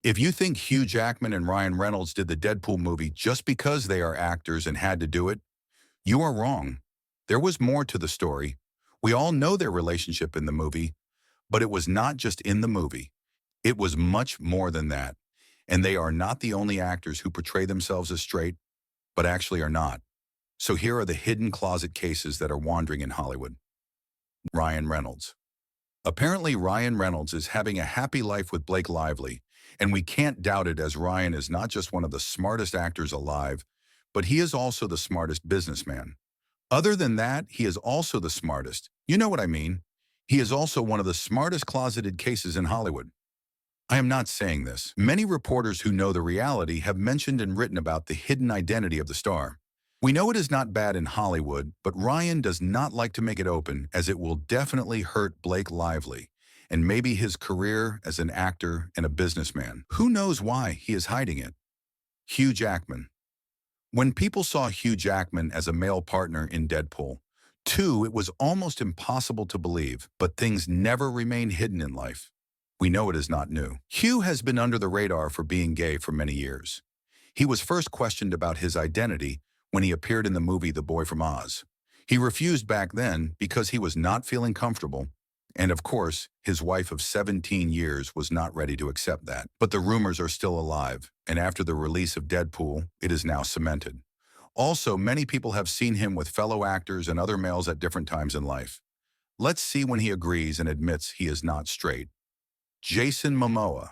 If you think Hugh Jackman and Ryan Reynolds did the Deadpool movie just because they are actors and had to do it, you are wrong. There was more to the story. We all know their relationship in the movie, but it was not just in the movie. It was much more than that. And they are not the only actors who portray themselves as straight, but actually are not. So here are the hidden closet cases that are wandering in Hollywood. Ryan Reynolds. Apparently, Ryan Reynolds is having a happy life with Blake Lively, and we can't doubt it as Ryan is not just one of the smartest actors alive, but he is also the smartest businessman. Other than that, he is also the smartest. You know what I mean? He is also one of the smartest closeted cases in Hollywood. I am not saying this. Many reporters who know the reality have mentioned and written about the hidden identity of the star. We know it is not bad in Hollywood, but Ryan does not like to make it open as it will definitely hurt Blake Lively and maybe his career as an actor and a businessman. Who knows why he is hiding it? Hugh Jackman. When people saw Hugh Jackman as a male partner in Deadpool 2, it was almost impossible to believe, but things never remain hidden in life. We know it is not new. Hugh has been under the radar for being gay for many years. He was first questioned about his identity when he appeared in the movie The Boy from Oz. He refused back then because he was not feeling comfortable, and of course, his wife of 17 years was not ready to accept that. But the rumors are still alive, and after the release of Deadpool, it is now cemented. Also, many people have seen him with fellow actors and other males at different times in life. Let's see when he agrees and admits he is not straight. Jason Momoa.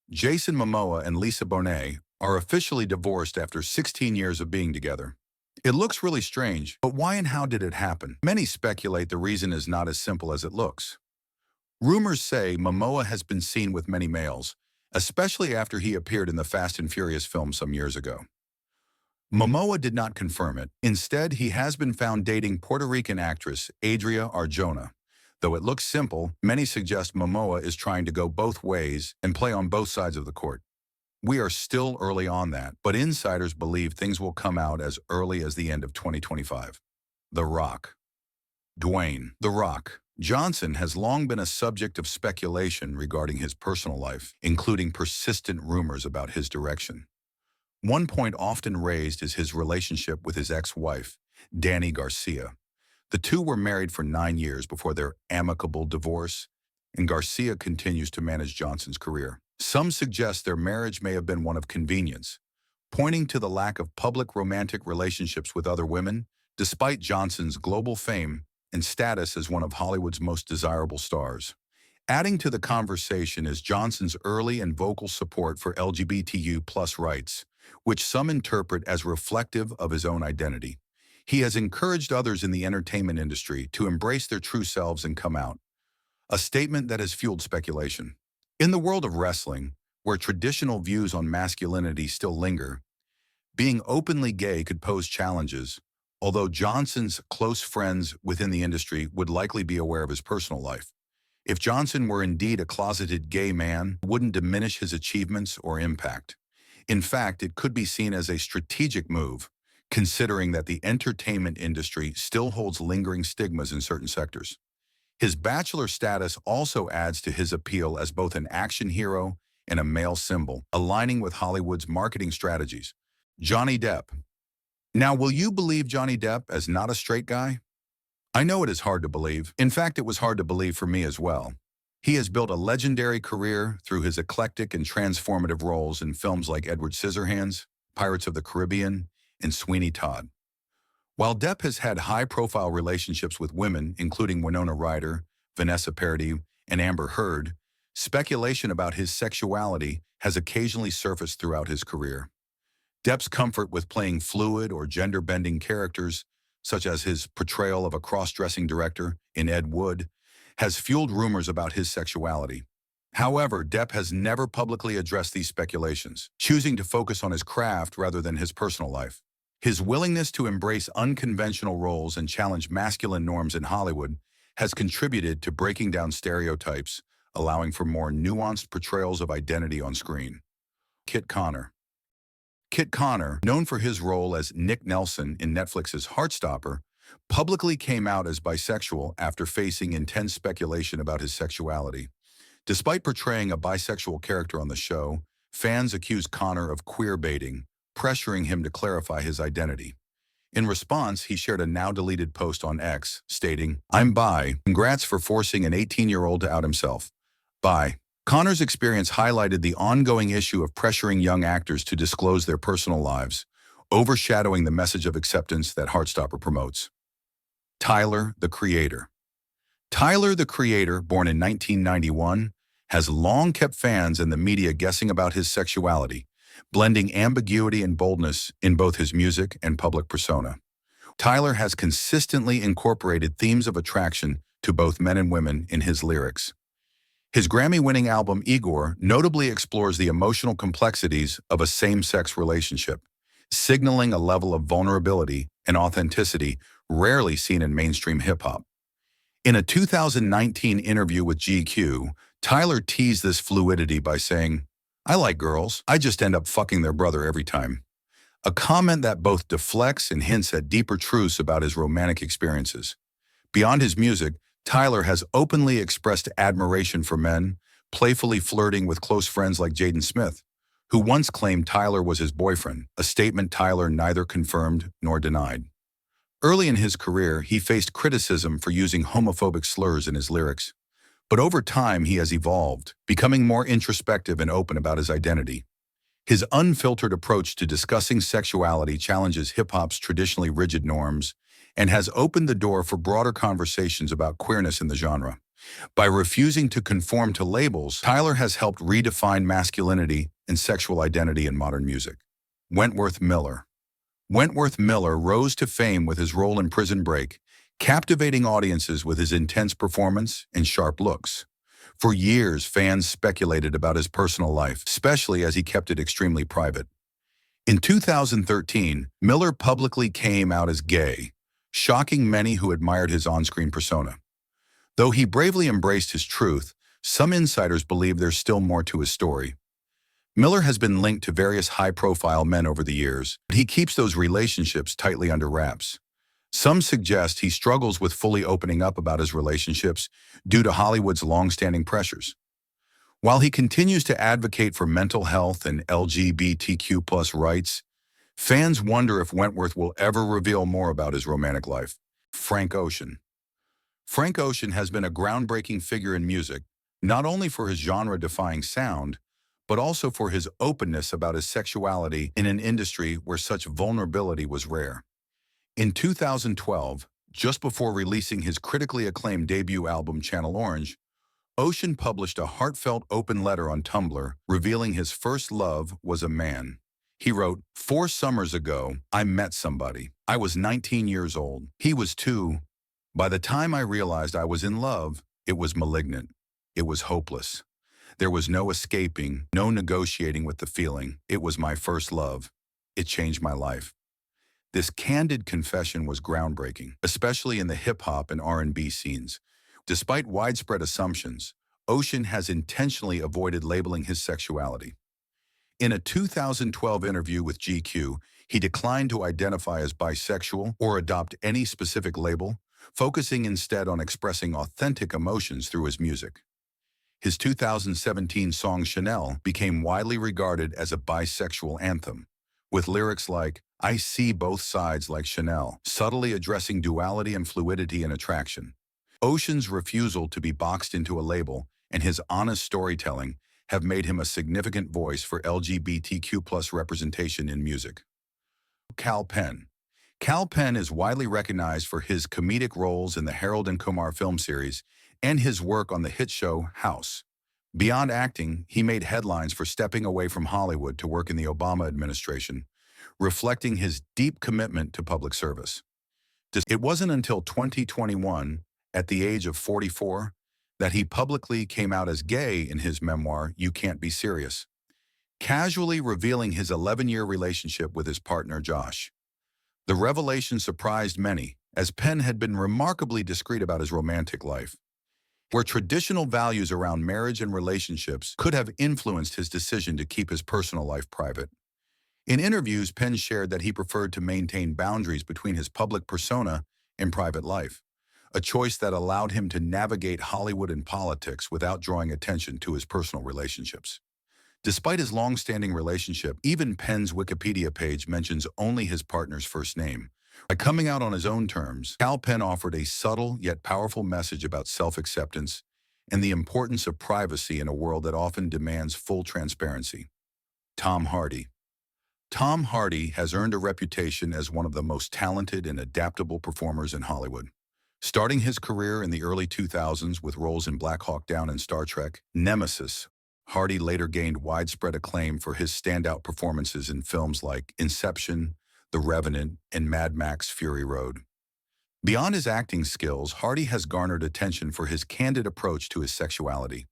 Jason Momoa and Lisa Bonet are officially divorced after 16 years of being together. It looks really strange, but why and how did it happen? Many speculate the reason is not as simple as it looks. Rumors say Momoa has been seen with many males, especially after he appeared in the Fast and Furious film some years ago. Momoa did not confirm it. Instead, he has been found dating Puerto Rican actress Adria Arjona. Though it looks simple, many suggest Momoa is trying to go both ways and play on both sides of the court. We are still early on that, but insiders believe things will come out as early as the end of 2025. The Rock. Dwayne "The Rock" Johnson has long been a subject of speculation regarding his personal life, including persistent rumors about his direction. One point often raised is his relationship with his ex-wife, Dani Garcia. The two were married for 9 years before their amicable divorce, and Garcia continues to manage Johnson's career. Some suggest their marriage may have been one of convenience, pointing to the lack of public romantic relationships with other women, despite Johnson's global fame and status as one of Hollywood's most desirable stars. Adding to the conversation is Johnson's early and vocal support for LGBTQ+ rights, which some interpret as reflective of his own identity. He has encouraged others in the entertainment industry to embrace their true selves and come out, a statement that has fueled speculation. In the world of wrestling, where traditional views on masculinity still linger, being openly gay could pose challenges, although Johnson's close friends within the industry would likely be aware of his personal life. If Johnson were indeed a closeted gay man, it wouldn't diminish his achievements or impact. In fact, it could be seen as a strategic move, considering that the entertainment industry still holds lingering stigmas in certain sectors. His bachelor status also adds to his appeal as both an action hero and a male symbol, aligning with Hollywood's marketing strategies. Johnny Depp. Now, will you believe Johnny Depp as not a straight guy? I know it is hard to believe. In fact, it was hard to believe for me as well. He has built a legendary career through his eclectic and transformative roles in films like Edward Scissorhands, Pirates of the Caribbean, and Sweeney Todd. While Depp has had high-profile relationships with women, including Winona Ryder, Vanessa Paradis, and Amber Heard, speculation about his sexuality has occasionally surfaced throughout his career. Depp's comfort with playing fluid or gender-bending characters, such as his portrayal of a cross-dressing director in Ed Wood, has fueled rumors about his sexuality. However, Depp has never publicly addressed these speculations, choosing to focus on his craft rather than his personal life. His willingness to embrace unconventional roles and challenge masculine norms in Hollywood has contributed to breaking down stereotypes, allowing for more nuanced portrayals of identity on screen. Kit Connor. Kit Connor, known for his role as Nick Nelson in Netflix's Heartstopper, publicly came out as bisexual after facing intense speculation about his sexuality. Despite portraying a bisexual character on the show, Fans accused Connor of queer baiting, pressuring him to clarify his identity. In response, he shared a now-deleted post on X, stating, "I'm bi. Congrats for forcing an 18-year-old to out himself. Bi." Connor's experience highlighted the ongoing issue of pressuring young actors to disclose their personal lives, overshadowing the message of acceptance that Heartstopper promotes. Tyler, the Creator. Tyler, the Creator, born in 1991, has long kept fans and the media guessing about his sexuality, blending ambiguity and boldness in both his music and public persona. Tyler has consistently incorporated themes of attraction to both men and women in his lyrics. His Grammy-winning album Igor notably explores the emotional complexities of a same-sex relationship, signaling a level of vulnerability and authenticity rarely seen in mainstream hip-hop. In a 2019 interview with GQ, Tyler teased this fluidity by saying, "I like girls, I just end up fucking their brother every time." A comment that both deflects and hints at deeper truths about his romantic experiences. Beyond his music, Tyler has openly expressed admiration for men, playfully flirting with close friends like Jaden Smith, who once claimed Tyler was his boyfriend, a statement Tyler neither confirmed nor denied. Early in his career, he faced criticism for using homophobic slurs in his lyrics. But over time, he has evolved, becoming more introspective and open about his identity. His unfiltered approach to discussing sexuality challenges hip-hop's traditionally rigid norms and has opened the door for broader conversations about queerness in the genre. By refusing to conform to labels, Tyler has helped redefine masculinity and sexual identity in modern music. Wentworth Miller. Wentworth Miller rose to fame with his role in Prison Break, captivating audiences with his intense performance and sharp looks. For years, fans speculated about his personal life, especially as he kept it extremely private. In 2013, Miller publicly came out as gay, shocking many who admired his on-screen persona. Though he bravely embraced his truth, some insiders believe there's still more to his story. Miller has been linked to various high-profile men over the years, but he keeps those relationships tightly under wraps. Some suggest he struggles with fully opening up about his relationships due to Hollywood's long-standing pressures. While he continues to advocate for mental health and LGBTQ+ rights, fans wonder if Wentworth will ever reveal more about his romantic life. Frank Ocean. Frank Ocean has been a groundbreaking figure in music, not only for his genre-defying sound, but also for his openness about his sexuality in an industry where such vulnerability was rare. In 2012, just before releasing his critically acclaimed debut album Channel Orange, Ocean published a heartfelt open letter on Tumblr revealing his first love was a man. He wrote, "4 summers ago, I met somebody. I was 19 years old. He was 2. By the time I realized I was in love, it was malignant. It was hopeless. There was no escaping, no negotiating with the feeling. It was my first love. It changed my life." This candid confession was groundbreaking, especially in the hip-hop and R&B scenes. Despite widespread assumptions, Ocean has intentionally avoided labeling his sexuality. In a 2012 interview with GQ, he declined to identify as bisexual or adopt any specific label, focusing instead on expressing authentic emotions through his music. His 2017 song Chanel became widely regarded as a bisexual anthem, with lyrics like, "I see both sides like Chanel," subtly addressing duality and fluidity in attraction. Ocean's refusal to be boxed into a label and his honest storytelling have made him a significant voice for LGBTQ+ representation in music. Kal Penn. Kal Penn is widely recognized for his comedic roles in the Harold and Kumar film series and his work on the hit show House. Beyond acting, he made headlines for stepping away from Hollywood to work in the Obama administration, reflecting his deep commitment to public service. It wasn't until 2021, at the age of 44, that he publicly came out as gay in his memoir, You Can't Be Serious, casually revealing his 11-year relationship with his partner Josh. The revelation surprised many, as Penn had been remarkably discreet about his romantic life, where traditional values around marriage and relationships could have influenced his decision to keep his personal life private. In interviews, Penn shared that he preferred to maintain boundaries between his public persona and private life, a choice that allowed him to navigate Hollywood and politics without drawing attention to his personal relationships. Despite his long-standing relationship, even Penn's Wikipedia page mentions only his partner's first name. By coming out on his own terms, Kal Penn offered a subtle yet powerful message about self-acceptance and the importance of privacy in a world that often demands full transparency. Tom Hardy. Tom Hardy has earned a reputation as one of the most talented and adaptable performers in Hollywood. Starting his career in the early 2000s with roles in Black Hawk Down and Star Trek Nemesis, Hardy later gained widespread acclaim for his standout performances in films like Inception, The Revenant, and Mad Max Fury Road. Beyond his acting skills, Hardy has garnered attention for his candid approach to his sexuality.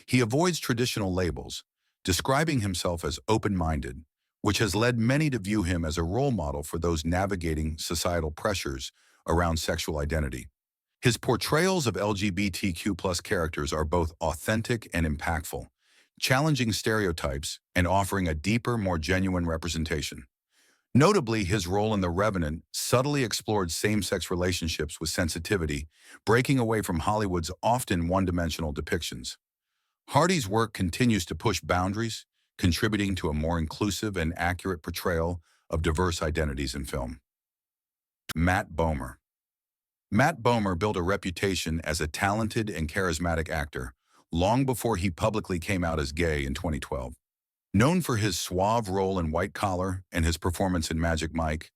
He avoids traditional labels, describing himself as open-minded, which has led many to view him as a role model for those navigating societal pressures around sexual identity. His portrayals of LGBTQ+ characters are both authentic and impactful, challenging stereotypes and offering a deeper, more genuine representation. Notably, his role in The Revenant subtly explored same-sex relationships with sensitivity, breaking away from Hollywood's often one-dimensional depictions. Hardy's work continues to push boundaries, contributing to a more inclusive and accurate portrayal of diverse identities in film. Matt Bomer. Matt Bomer built a reputation as a talented and charismatic actor long before he publicly came out as gay in 2012. Known for his suave role in White Collar and his performance in Magic Mike,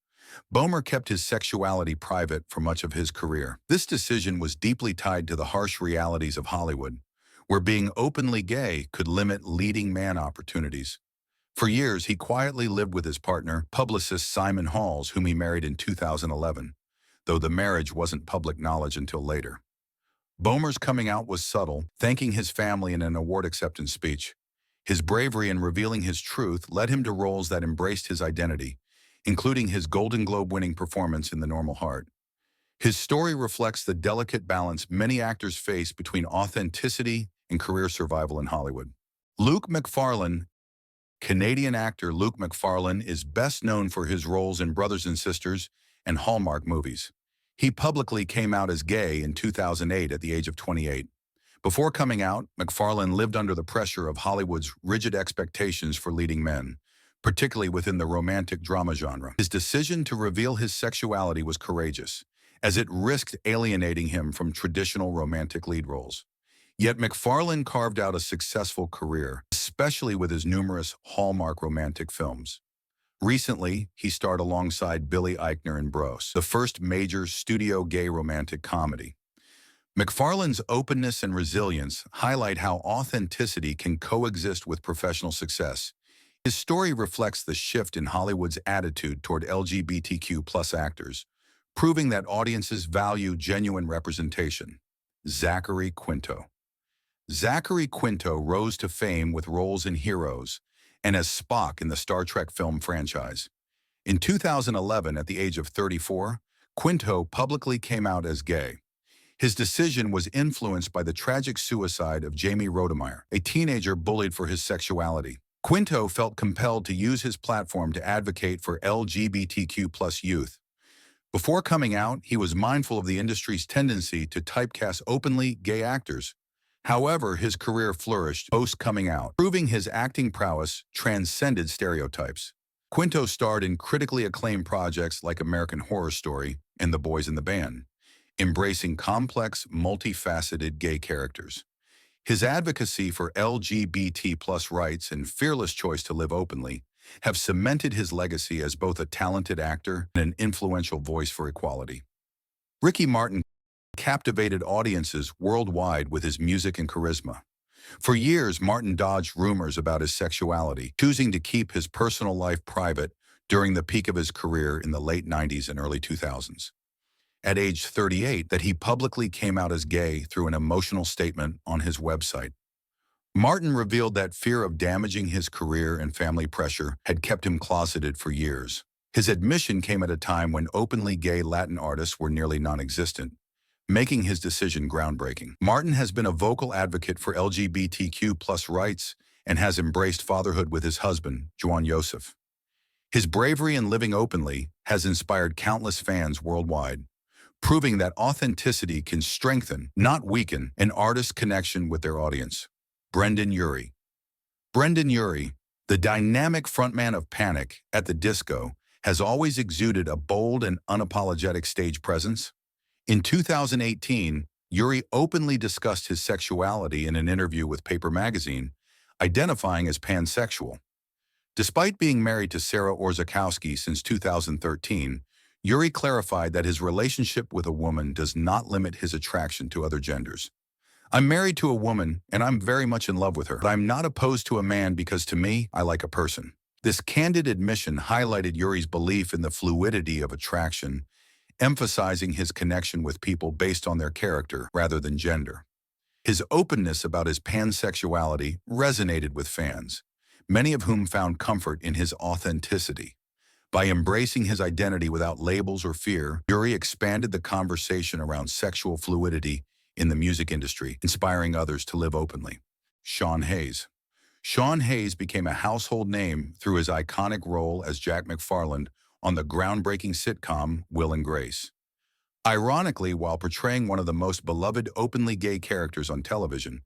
Bomer kept his sexuality private for much of his career. This decision was deeply tied to the harsh realities of Hollywood, where being openly gay could limit leading man opportunities. For years, he quietly lived with his partner, publicist Simon Halls, whom he married in 2011, though the marriage wasn't public knowledge until later. Bomer's coming out was subtle, thanking his family in an award acceptance speech. His bravery in revealing his truth led him to roles that embraced his identity, including his Golden Globe-winning performance in The Normal Heart. His story reflects the delicate balance many actors face between authenticity and career survival in Hollywood. Luke Macfarlane. Canadian actor Luke Macfarlane is best known for his roles in Brothers and Sisters and Hallmark movies. He publicly came out as gay in 2008 at the age of 28. Before coming out, Macfarlane lived under the pressure of Hollywood's rigid expectations for leading men, particularly within the romantic drama genre. His decision to reveal his sexuality was courageous, as it risked alienating him from traditional romantic lead roles. Yet Macfarlane carved out a successful career, especially with his numerous Hallmark romantic films. Recently, he starred alongside Billy Eichner in Bros, the first major studio gay romantic comedy. Macfarlane's openness and resilience highlight how authenticity can coexist with professional success. His story reflects the shift in Hollywood's attitude toward LGBTQ+ actors, proving that audiences value genuine representation. Zachary Quinto. Zachary Quinto rose to fame with roles in Heroes and as Spock in the Star Trek film franchise. In 2011, at the age of 34, Quinto publicly came out as gay. His decision was influenced by the tragic suicide of Jamie Rodemeyer, a teenager bullied for his sexuality. Quinto felt compelled to use his platform to advocate for LGBTQ+ youth. Before coming out, he was mindful of the industry's tendency to typecast openly gay actors. However, his career flourished post-coming out, proving his acting prowess transcended stereotypes. Quinto starred in critically acclaimed projects like American Horror Story and The Boys in the Band, embracing complex, multifaceted gay characters. His advocacy for LGBT+ rights and fearless choice to live openly have cemented his legacy as both a talented actor and an influential voice for equality. Ricky Martin captivated audiences worldwide with his music and charisma. For years, Martin dodged rumors about his sexuality, choosing to keep his personal life private during the peak of his career in the late 90s and early 2000s. At age 38, that he publicly came out as gay through an emotional statement on his website. Martin revealed that fear of damaging his career and family pressure had kept him closeted for years. His admission came at a time when openly gay Latin artists were nearly non-existent, making his decision groundbreaking. Martin has been a vocal advocate for LGBTQ+ rights and has embraced fatherhood with his husband, Juan Joseph. His bravery in living openly has inspired countless fans worldwide, proving that authenticity can strengthen, not weaken, an artist's connection with their audience. Brendon Urie. Brendon Urie, the dynamic frontman of Panic at the Disco, has always exuded a bold and unapologetic stage presence. In 2018, Urie openly discussed his sexuality in an interview with Paper magazine, identifying as pansexual. Despite being married to Sarah Orzechowski since 2013, Urie clarified that his relationship with a woman does not limit his attraction to other genders. I'm married to a woman, and I'm very much in love with her, but I'm not opposed to a man because to me, I like a person. This candid admission highlighted Urie's belief in the fluidity of attraction, emphasizing his connection with people based on their character rather than gender. His openness about his pansexuality resonated with fans, many of whom found comfort in his authenticity. By embracing his identity without labels or fear, Urie expanded the conversation around sexual fluidity in the music industry, inspiring others to live openly. Sean Hayes. Sean Hayes became a household name through his iconic role as Jack Macfarlane on the groundbreaking sitcom Will and Grace. Ironically, while portraying one of the most beloved openly gay characters on television,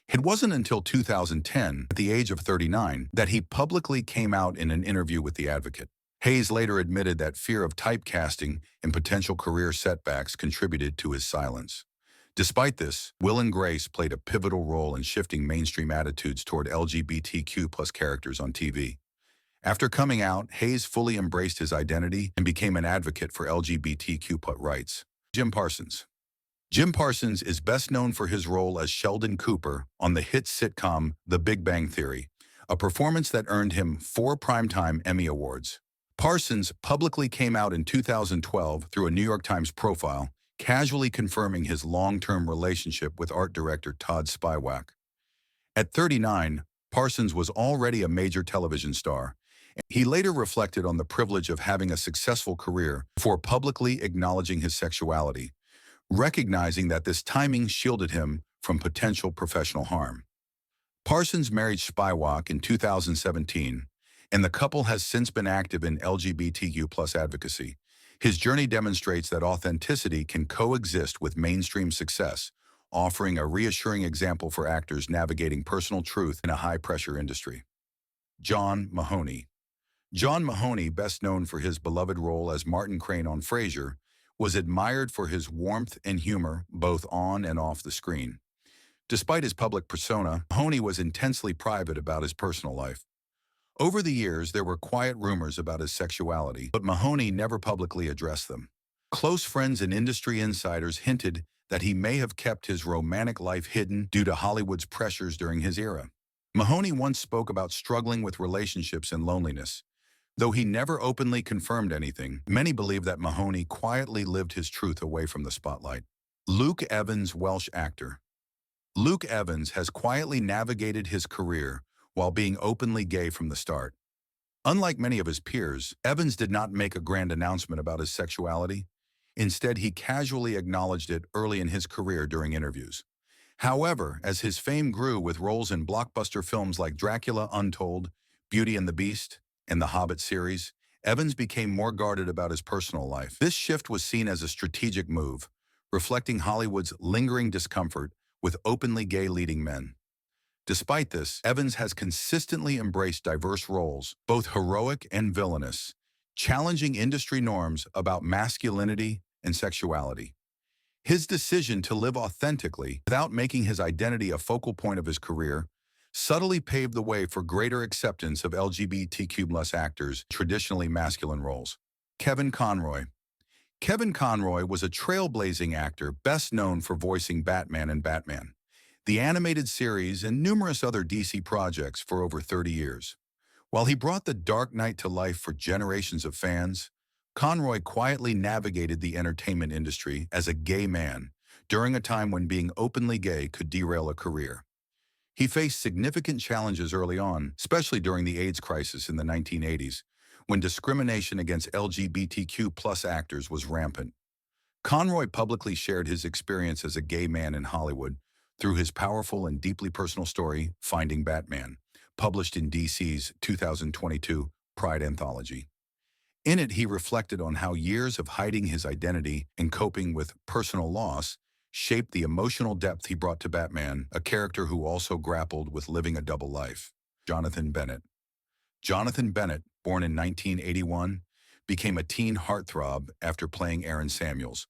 it wasn't until 2010, at the age of 39, that he publicly came out in an interview with The Advocate. Hayes later admitted that fear of typecasting and potential career setbacks contributed to his silence. Despite this, Will and Grace played a pivotal role in shifting mainstream attitudes toward LGBTQ+ characters on TV. After coming out, Hayes fully embraced his identity and became an advocate for LGBTQ+ rights. Jim Parsons. Jim Parsons is best known for his role as Sheldon Cooper on the hit sitcom The Big Bang Theory, a performance that earned him 4 Primetime Emmy Awards. Parsons publicly came out in 2012 through a New York Times profile, casually confirming his long-term relationship with art director Todd Spywak. At 39, Parsons was already a major television star. He later reflected on the privilege of having a successful career before publicly acknowledging his sexuality, recognizing that this timing shielded him from potential professional harm. Parsons married Spywak in 2017, and the couple has since been active in LGBTQ+ advocacy. His journey demonstrates that authenticity can coexist with mainstream success, offering a reassuring example for actors navigating personal truth in a high-pressure industry. John Mahoney. John Mahoney, best known for his beloved role as Martin Crane on Frasier, was admired for his warmth and humor both on and off the screen. Despite his public persona, Mahoney was intensely private about his personal life. Over the years, there were quiet rumors about his sexuality, but Mahoney never publicly addressed them. Close friends and industry insiders hinted that he may have kept his romantic life hidden due to Hollywood's pressures during his era. Mahoney once spoke about struggling with relationships and loneliness. Though he never openly confirmed anything, many believe that Mahoney quietly lived his truth away from the spotlight. Luke Evans, Welsh actor. Luke Evans has quietly navigated his career while being openly gay from the start. Unlike many of his peers, Evans did not make a grand announcement about his sexuality. Instead, he casually acknowledged it early in his career during interviews. However, as his fame grew with roles in blockbuster films like Dracula Untold, Beauty and the Beast, and the Hobbit series, Evans became more guarded about his personal life. This shift was seen as a strategic move, reflecting Hollywood's lingering discomfort with openly gay leading men. Despite this, Evans has consistently embraced diverse roles, both heroic and villainous, challenging industry norms about masculinity and sexuality. His decision to live authentically, without making his identity a focal point of his career, subtly paved the way for greater acceptance of LGBTQ+ actors' traditionally masculine roles. Kevin Conroy. Kevin Conroy was a trailblazing actor best known for voicing Batman in Batman, the animated series, and numerous other DC projects for over 30 years. While he brought the Dark Knight to life for generations of fans, Conroy quietly navigated the entertainment industry as a gay man during a time when being openly gay could derail a career. He faced significant challenges early on, especially during the AIDS crisis in the 1980s, when discrimination against LGBTQ+ actors was rampant. Conroy publicly shared his experience as a gay man in Hollywood through his powerful and deeply personal story, Finding Batman, published in DC's 2022 Pride Anthology. In it, he reflected on how years of hiding his identity and coping with personal loss shaped the emotional depth he brought to Batman, a character who also grappled with living a double life. Jonathan Bennett. Jonathan Bennett, born in 1981, became a teen heartthrob after playing Aaron Samuels,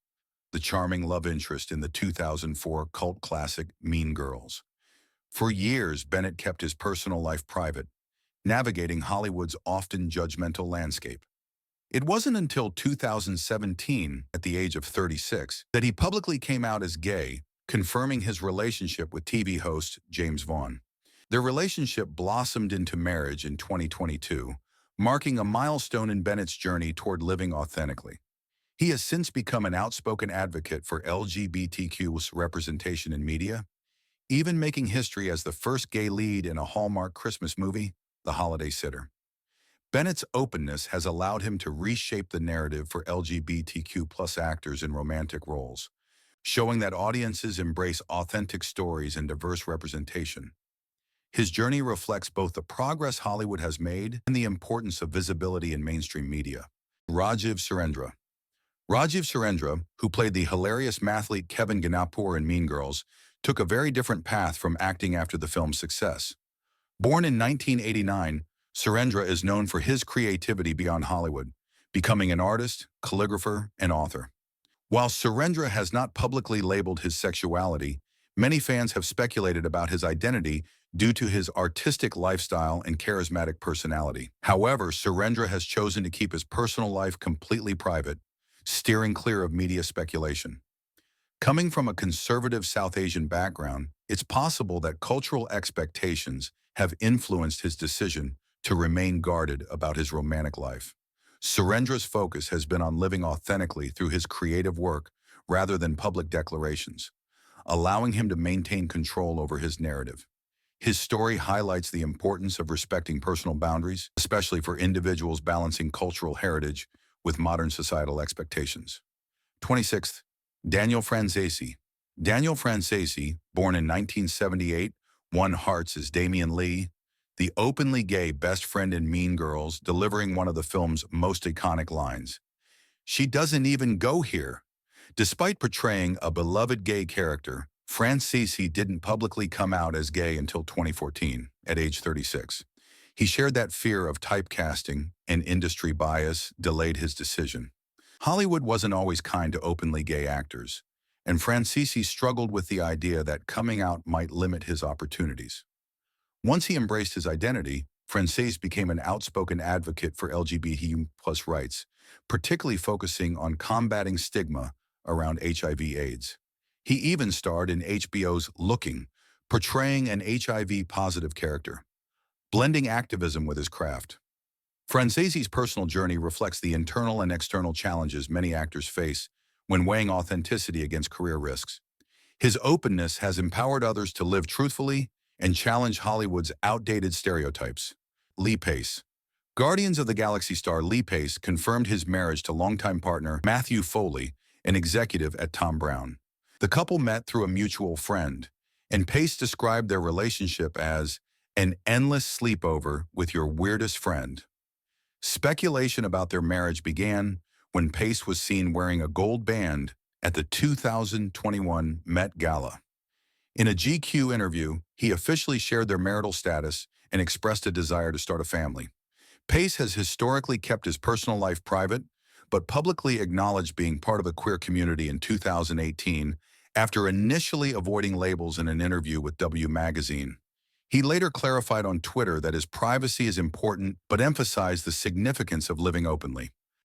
the charming love interest in the 2004 cult classic Mean Girls. For years, Bennett kept his personal life private, navigating Hollywood's often judgmental landscape. It wasn't until 2017, at the age of 36, that he publicly came out as gay, confirming his relationship with TV host James Vaughn. Their relationship blossomed into marriage in 2022, marking a milestone in Bennett's journey toward living authentically. He has since become an outspoken advocate for LGBTQ representation in media, even making history as the first gay lead in a Hallmark Christmas movie, The Holiday Sitter. Bennett's openness has allowed him to reshape the narrative for LGBTQ+ actors in romantic roles, showing that audiences embrace authentic stories and diverse representation. His journey reflects both the progress Hollywood has made and the importance of visibility in mainstream media. Rajiv Surendra. Rajiv Surendra, who played the hilarious mathlete Kevin Ganapur in Mean Girls, took a very different path from acting after the film's success. Born in 1989, Surendra is known for his creativity beyond Hollywood, becoming an artist, calligrapher, and author. While Surendra has not publicly labeled his sexuality, many fans have speculated about his identity due to his artistic lifestyle and charismatic personality. However, Surendra has chosen to keep his personal life completely private, steering clear of media speculation. Coming from a conservative South Asian background, it's possible that cultural expectations have influenced his decision to remain guarded about his romantic life. Surendra's focus has been on living authentically through his creative work rather than public declarations, allowing him to maintain control over his narrative. His story highlights the importance of respecting personal boundaries, especially for individuals balancing cultural heritage with modern societal expectations. 26th, Daniel Franzese. Daniel Franzese, born in 1978, won hearts as Damian Lee, the openly gay best friend in Mean Girls, delivering one of the film's most iconic lines. "She doesn't even go here." Despite portraying a beloved gay character, Franzese didn't publicly come out as gay until 2014, at age 36. He shared that fear of typecasting and industry bias delayed his decision. Hollywood wasn't always kind to openly gay actors, and Franzese struggled with the idea that coming out might limit his opportunities. Once he embraced his identity, Franzese became an outspoken advocate for LGBTQ+ rights, particularly focusing on combating stigma around HIV/AIDS. He even starred in HBO's Looking, portraying an HIV-positive character, blending activism with his craft. Franzese's personal journey reflects the internal and external challenges many actors face when weighing authenticity against career risks. His openness has empowered others to live truthfully and challenge Hollywood's outdated stereotypes. Lee Pace. Guardians of the Galaxy star Lee Pace confirmed his marriage to longtime partner Matthew Foley, an executive at Tom Brown. The couple met through a mutual friend, and Pace described their relationship as an endless sleepover with your weirdest friend. Speculation about their marriage began when Pace was seen wearing a gold band at the 2021 Met Gala. In a GQ interview, he officially shared their marital status and expressed a desire to start a family. Pace has historically kept his personal life private, but publicly acknowledged being part of the queer community in 2018 after initially avoiding labels in an interview with W Magazine. He later clarified on Twitter that his privacy is important, but emphasized the significance of living openly.